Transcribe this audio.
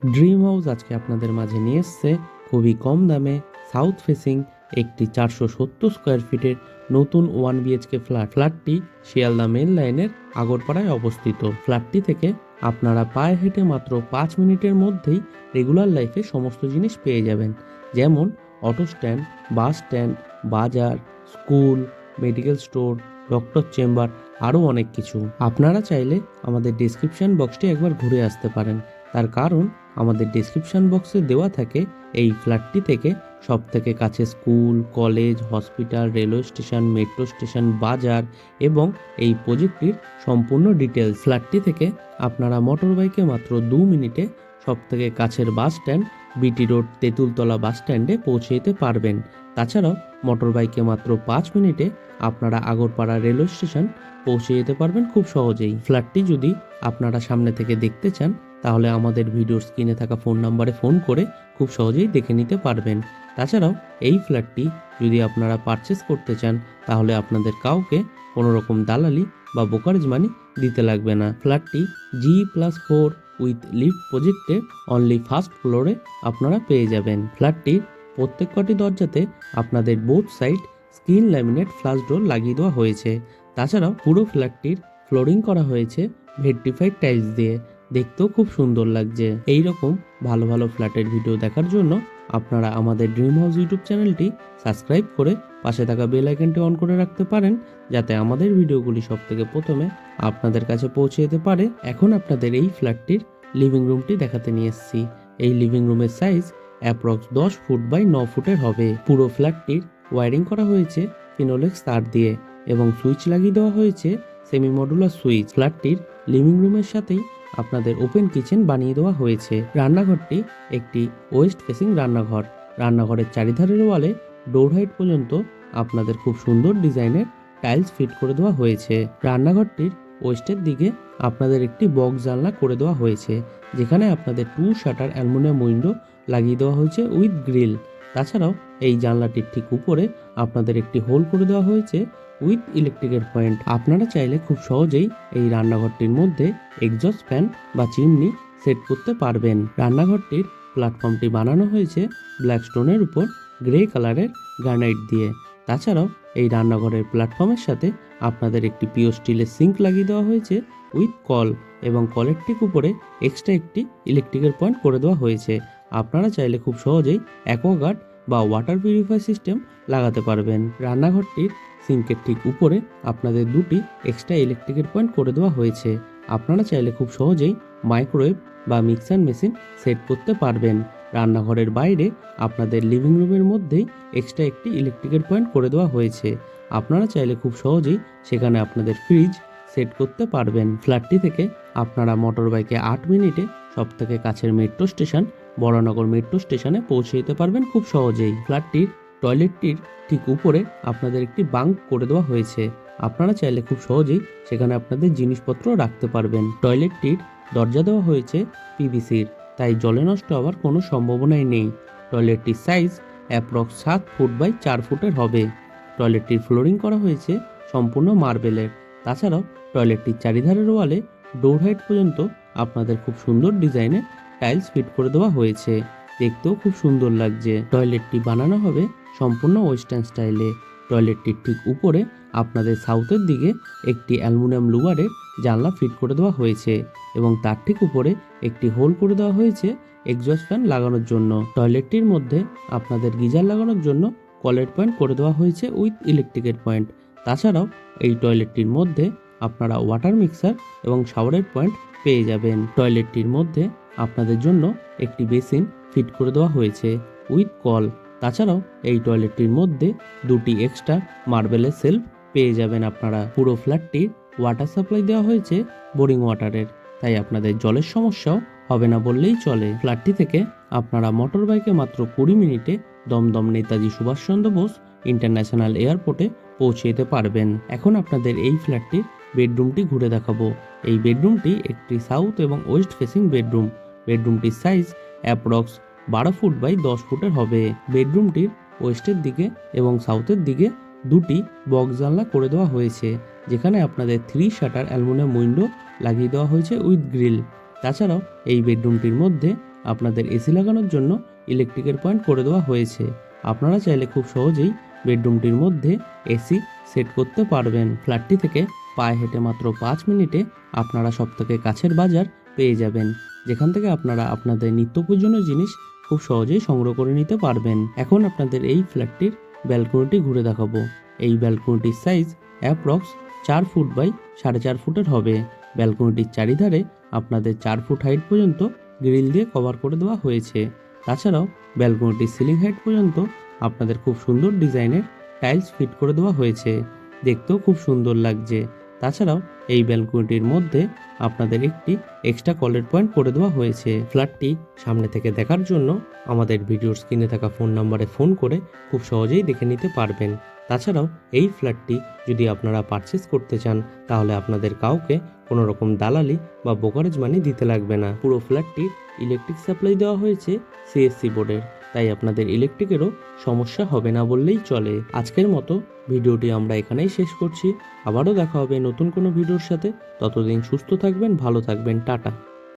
Dream house আজকে আপনাদের মাঝে নিয়ে এসছে খুবই কম দামে সাউথ ফেসিং একটি 470 স্কোয়ার ফিটের নতুন 1 BHK ফ্ল্যাটটি শিয়ালদা মেন লাইনের আগরপাড়ায় অবস্থিত। ফ্ল্যাটটি থেকে আপনারা পায়ে হেঁটে মাত্র 5 মিনিটের মধ্যেই রেগুলার লাইফে সমস্ত জিনিস পেয়ে যাবেন, যেমন অটো স্ট্যান্ড, বাস স্ট্যান্ড, বাজার, school, medical store, doctor chamber, আরও অনেক কিছু। আপনারা চাইলে আমাদের ডিসক্রিপশন বক্সটি একবার ঘুরে আসতে পারেন, তার কারণ আমাদের ডিসক্রিপশন বক্সে দেওয়া থাকে এই ফ্ল্যাটটি থেকে সব থেকে কাছে school, college, hospital, railway station, metro station, বাজার এবং এই প্রজেক্টটির সম্পূর্ণ ডিটেলস। ফ্ল্যাটটি থেকে আপনারা মোটর বাইকে মাত্র 2 মিনিটে সব থেকে কাছের bus stand BT road Tentultala বাস স্ট্যান্ডে পৌঁছে যেতে পারবেন। তাছাড়াও মোটর বাইকে মাত্র 5 মিনিটে আপনারা আগরপাড়া রেলওয়ে স্টেশন পৌঁছে যেতে পারবেন খুব সহজেই। ফ্ল্যাটটি যদি আপনারা সামনে থেকে দেখতে চান তাহলে আমাদের ভিডিওর স্ক্রিনে থাকা ফোন নাম্বারে ফোন করে খুব সহজেই দেখে নিতে পারবেন। তাছাড়াও এই ফ্ল্যাটটি যদি আপনারা পারচেস করতে চান তাহলে আপনাদের কাউকে কোনো রকম দালালি বা ব্রোকারেজ মানি দিতে লাগবে না। ফ্ল্যাটটি G+4 উইথ লিফট প্রজেক্টে অনলি ফার্স্ট ফ্লোরে আপনারা পেয়ে যাবেন। ফ্ল্যাটটির প্রত্যেক কটি দরজাতে আপনাদের both side screen laminate flush door লাগিয়ে দেওয়া হয়েছে। তাছাড়াও পুরো ফ্ল্যাটটির ফ্লোরিং করা হয়েছে ভেট্রিফাইড টাইলস দিয়ে, দেখতেও খুব সুন্দর লাগছে। এই রকম ভালো ভালো ফ্ল্যাটের ভিডিও দেখার জন্য আপনারা আমাদের ড্রিম হাউস ইউটিউব চ্যানেলটি সাবস্ক্রাইব করে পাশে থাকা বেল আইকনটি অন করে রাখতে পারেন, যাতে আমাদের ভিডিওগুলি সব থেকে প্রথমে আপনাদের কাছে পৌঁছে যেতে পারে। এখন আপনাদের এই ফ্ল্যাটটির লিভিং রুমটি দেখাতে নিয়ে এসেছি। এই লিভিং রুমের সাইজ অ্যাপ্রক্স 10 ফুট বাই 9 ফুটের হবে। পুরো ফ্ল্যাটটির ওয়ারিং করা হয়েছে ফিনোলেক্স তার দিয়ে এবং সুইচ লাগিয়ে দেওয়া হয়েছে সেমি মডুলার সুইচ। ফ্ল্যাটটির লিভিং রুমের সাথেই আপনাদের ওপেন কিচেন বানিয়ে দেওয়া হয়েছে। রান্নাঘরটি একটি ওয়েস্ট ফেসিং রান্নাঘর। রান্নাঘরের চারিধারের ওয়ালে ডোর হাইট পর্যন্ত আপনাদের খুব সুন্দর ডিজাইনের টাইলস ফিট করে দেওয়া হয়েছে। রান্নাঘরটির ওয়েস্টের দিকে আপনাদের একটি বক্স জানলা করে দেওয়া হয়েছে, যেখানে আপনাদের 2 শাটার অ্যালুমিনিয়াম উইন্ডো লাগিয়ে দেওয়া হয়েছে উইথ গ্রিল। তাছাড়াও এই জানলাটির ঠিক উপরে আপনাদের একটি হোল করে দেওয়া হয়েছে উইথ ইলেকট্রিকের পয়েন্ট। আপনারা চাইলে খুব সহজেই এই রান্নাঘরটির মধ্যে এক্সস্ট ফ্যান বা চিমনি সেট করতে পারবেন। রান্নাঘরটির প্ল্যাটফর্মটি বানানো হয়েছে ব্ল্যাক স্টোনের উপর গ্রে কালারের গ্রানাইট দিয়ে। তাছাড়াও এই রান্নাঘরের প্ল্যাটফর্মের সাথে আপনাদের একটি পিও স্টিলের সিঙ্ক লাগিয়ে দেওয়া হয়েছে উইথ কল, এবং কলের ঠিক উপরে এক্সট্রা একটি ইলেকট্রিকের পয়েন্ট করে দেওয়া হয়েছে। আপনারা চাইলে খুব সহজেই অ্যাকোয়াগার্ড বা ওয়াটার পিউরিফায়ার সিস্টেম লাগাতে পারবেন। রান্নাঘরটির সিঙ্কের ঠিক উপরে আপনাদের দুটি এক্সট্রা ইলেকট্রিকের পয়েন্ট করে দেওয়া হয়েছে। আপনারা চাইলে খুব সহজেই মাইক্রোওয়েভ বা মিক্সার মেশিন সেট করতে পারবেন। রান্নাঘরের বাইরে আপনাদের লিভিং রুমের মধ্যেই এক্সট্রা একটি ইলেকট্রিকের পয়েন্ট করে দেওয়া হয়েছে। আপনারা চাইলে খুব সহজেই সেখানে আপনাদের ফ্রিজ সেট করতে পারবেন। ফ্ল্যাটটি থেকে আপনারা মোটর বাইকে 8 মিনিটে সব থেকে কাছের মেট্রো স্টেশন বড়নগর মেট্রো স্টেশনে পৌঁছে যেতে পারবেন খুব সহজেই। ফ্ল্যাটটির টয়লেটটির ঠিক উপরে আপনাদের একটি বাঙ্ক করে দেওয়া হয়েছে। আপনারা চাইলে খুব সহজেই সেখানে আপনাদের জিনিসপত্র রাখতে পারবেন। টয়লেটটির দরজা দেওয়া হয়েছে পিভিসির, তাই জলে নষ্ট হওয়ার কোনো সম্ভাবনাই নেই। টয়লেটটির সাইজ অ্যাপ্রক্স 7 ফুট বাই 4 ফুটের হবে। টয়লেটটির ফ্লোরিং করা হয়েছে সম্পূর্ণ মার্বেলের। তাছাড়াও টয়লেটটির চারিধারের ওয়ালে ডোর হাইট পর্যন্ত আপনাদের খুব সুন্দর ডিজাইনের টাইলস ফিট করে দেওয়া হয়েছে, দেখতেও খুব সুন্দর লাগছে। টয়লেটটি বানানো হবে সম্পূর্ণ ওয়েস্টার্ন স্টাইলে। টয়লেটটির ঠিক উপরে আপনাদের সাউথের দিকে একটি অ্যালুমিনিয়াম লুয়ারের জানলা ফিট করে দেওয়া হয়েছে এবং তার ঠিক উপরে একটি হোল করে দেওয়া হয়েছে এক্সস্ট ফ্যান লাগানোর জন্য। টয়লেটটির মধ্যে আপনাদের গিজার লাগানোর জন্য কলের পয়েন্ট করে দেওয়া হয়েছে উইথ ইলেকট্রিকের পয়েন্ট। তাছাড়াও এই টয়লেটটির মধ্যে আপনারা ওয়াটার মিক্সার এবং শাওয়ারের পয়েন্ট পেয়ে যাবেন। টয়লেটটির মধ্যে আপনাদের জন্য একটি বেসিন ফিট করে দেওয়া হয়েছে উইথ কল। তাছাড়াও এই টয়লেটটির মধ্যে দুটি এক্সট্রা মার্বেলের সেলফ পেয়ে যাবেন আপনারা। পুরো ফ্ল্যাটটির ওয়াটার সাপ্লাই দেওয়া হয়েছে বোরিং ওয়াটারের, তাই আপনাদের জলের সমস্যাও হবে না বললেই চলে। ফ্ল্যাটটি থেকে আপনারা মোটর বাইকে মাত্র 20 মিনিটে দমদম নেতাজি সুভাষচন্দ্র বোস ইন্টারন্যাশনাল এয়ারপোর্টে পৌঁছে যেতে পারবেন। এখন আপনাদের এই ফ্ল্যাটটির বেডরুমটি ঘুরে দেখাবো। এই বেডরুমটি একটি সাউথ এবং ওয়েস্ট ফেসিং বেডরুম। বেডরুমটির সাইজ অ্যাপ্রক্স 12 ফুট বাই 10 ফুটের হবে। বেডরুমটির ওয়েস্টের দিকে এবং সাউথের দিকে দুটি বক্স জানলা করে দেওয়া হয়েছে, যেখানে আপনাদের 3 শাটার অ্যালুমিনিয়াম উইন্ডো লাগিয়ে দেওয়া হয়েছে উইথ গ্রিল। তাছাড়াও এই বেডরুমটির মধ্যে আপনাদের এসি লাগানোর জন্য ইলেকট্রিকের পয়েন্ট করে দেওয়া হয়েছে। আপনারা চাইলে খুব সহজেই বেডরুমটির মধ্যে এসি সেট করতে পারবেন। ফ্ল্যাটটি থেকে পায়ে হেঁটে মাত্র 5 মিনিটে আপনারা সবথেকে কাছের বাজার পেয়ে যাবেন, যেখান থেকে আপনারা আপনাদের নিত্য প্রয়োজনীয় জিনিস খুব সহজেই সংগ্রহ করে নিতে পারবেন। এখন আপনাদের এই ফ্ল্যাটটির ব্যালকনিটি ঘুরে দেখাবো। এই ব্যালকনিটির সাইজ অ্যাপ্রক্স 4 ফুট বাই 4.5 ফুটের হবে। ব্যালকনিটির চারিধারে আপনাদের 4 ফুট হাইট পর্যন্ত গ্রিল দিয়ে কভার করে দেওয়া হয়েছে। তাছাড়াও ব্যালকনিটির সিলিং হাইট পর্যন্ত আপনাদের খুব সুন্দর ডিজাইনের টাইলস ফিট করে দেওয়া হয়েছে, দেখতেও খুব সুন্দর লাগছে। তাছাড়াও এই ব্যালকনিটির মধ্যে আপনাদের একটি এক্সট্রা কলের পয়েন্ট করে দেওয়া হয়েছে। ফ্ল্যাটটি সামনে থেকে দেখার জন্য আমাদের ভিডিওর স্ক্রিনে থাকা ফোন নাম্বারে ফোন করে খুব সহজেই দেখে নিতে পারবেন। তাছাড়াও এই ফ্ল্যাটটি যদি আপনারা পারচেস করতে চান তাহলে আপনাদের কাউকে কোনো রকম দালালি বা ব্রোকারেজ মানি দিতে লাগবে না। পুরো ফ্ল্যাটটির ইলেকট্রিক সাপ্লাই দেওয়া হয়েছে সিএসসি বোর্ডের, তাই আপনাদের ইলেকট্রিকেরও সমস্যা হবে না বললেই চলে। আজকের মতো ভিডিওটি আমরা এখানেই শেষ করছি। আবারও দেখা হবে নতুন কোনো ভিডিওর সাথে। ততদিন সুস্থ থাকবেন, ভালো থাকবেন, টাটা।